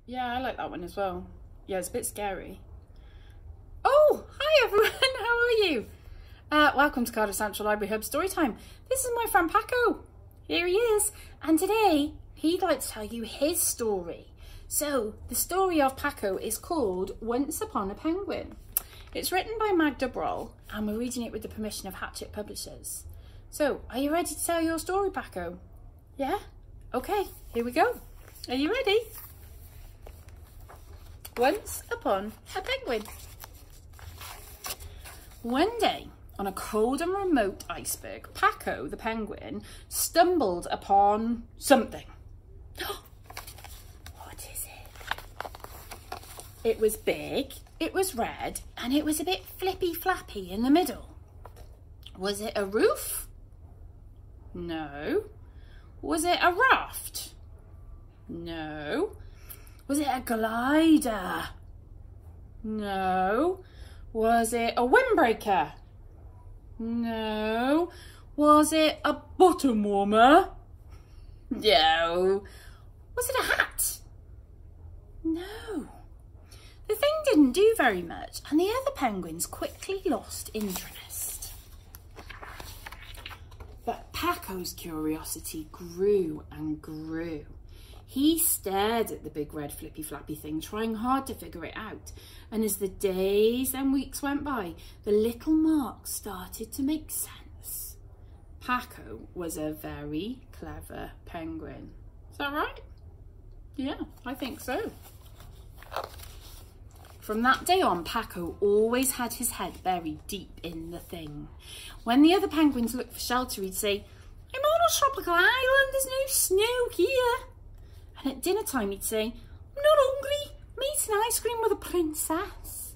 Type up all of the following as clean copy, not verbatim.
Yeah, I like that one as well. Yeah, it's a bit scary. Oh, hi everyone, how are you? Welcome to Cardiff Central Library Hub Storytime. This is my friend Paco. Here he is. And today, he'd like to tell you his story. So, the story of Paco is called Once Upon a Penguin. It's written by Magda Brol, and we're reading it with the permission of Hachette Publishers. So, are you ready to tell your story, Paco? Yeah? Okay, here we go. Are you ready? Once upon a penguin. One day, on a cold and remote iceberg, Paco the Penguin stumbled upon something. What is it? It was big, it was red, and it was a bit flippy flappy in the middle. Was it a roof? No. Was it a raft? No. Was it a glider? No. Was it a windbreaker? No. Was it a bottom warmer? No. Was it a hat? No. The thing didn't do very much, and the other penguins quickly lost interest. But Paco's curiosity grew and grew. He stared at the big red flippy flappy thing, trying hard to figure it out. And as the days and weeks went by, the little marks started to make sense. Paco was a very clever penguin. Is that right? Yeah, I think so. From that day on, Paco always had his head buried deep in the thing. When the other penguins looked for shelter, he'd say, "I'm on a tropical island, there's no snow here." And at dinner time, he'd say, "I'm not hungry, I'm eating ice cream with a princess."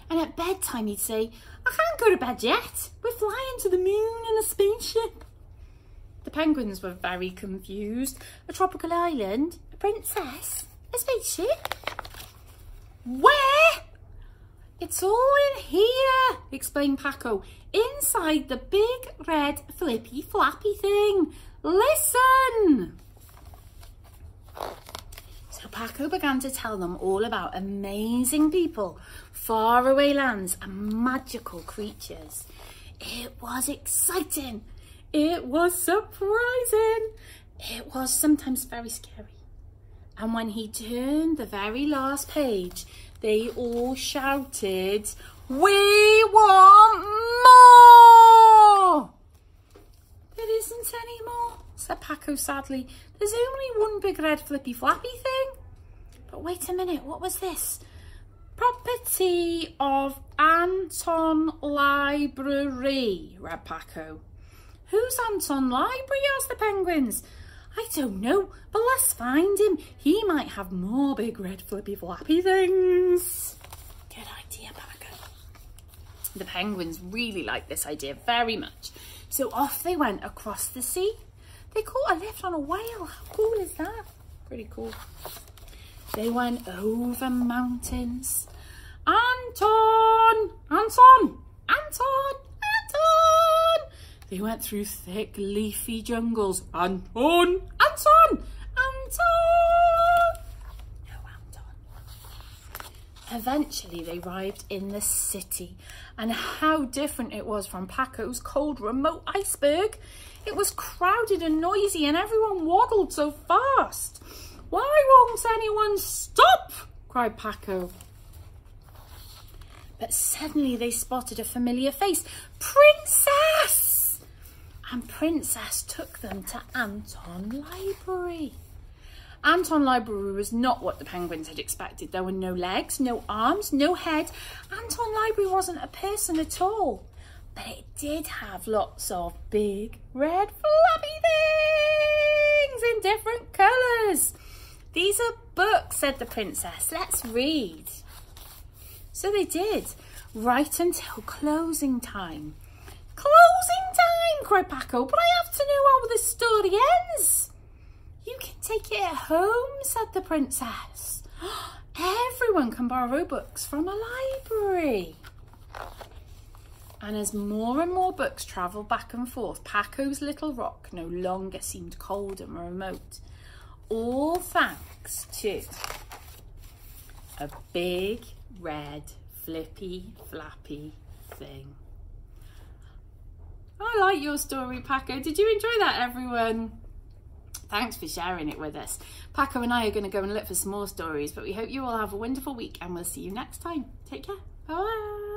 And at bedtime, he'd say, "I can't go to bed yet, we're flying to the moon in a spaceship." The penguins were very confused. A tropical island, a princess, a spaceship? Where? "It's all in here," explained Paco, "inside the big red flippy flappy thing. Listen." So Paco began to tell them all about amazing people, faraway lands and magical creatures. It was exciting. It was surprising. It was sometimes very scary. And when he turned the very last page, they all shouted, "We want more!" "There isn't any more," said Paco sadly. "There's only one big red flippy flappy thing." But wait a minute, what was this? "Property of Anton Library," read Paco. "Who's Anton Library?" asked the penguins. "I don't know, but let's find him. He might have more big red flippy flappy things." Good idea, Paco. The penguins really liked this idea very much. So off they went across the sea. They caught a lift on a whale. How cool is that? Pretty cool. They went over mountains. "Anton! Anton! Anton! Anton!" They went through thick leafy jungles. "Anton! Anton! Anton!" No Anton. Eventually they arrived in the city, and how different it was from Paco's cold remote iceberg. It was crowded and noisy, and everyone waddled so fast. "Why won't anyone stop?" cried Paco. But suddenly they spotted a familiar face. "Princess!" And Princess took them to Anton Library. Anton Library was not what the penguins had expected. There were no legs, no arms, no head. Anton Library wasn't a person at all. But it did have lots of big red flappy things in different colours. "These are books," said the princess. "Let's read." So they did, right until closing time. "Closing time!" cried Paco, "but I have to know how the story ends." "You can take it at home," said the princess. "Everyone can borrow books from a library." And as more and more books travelled back and forth, Paco's little rock no longer seemed cold and remote. All thanks to A big, red, flippy, flappy thing. I like your story, Paco. Did you enjoy that, everyone? Thanks for sharing it with us. Paco and I are going to go and look for some more stories, but we hope you all have a wonderful week and we'll see you next time. Take care. Bye.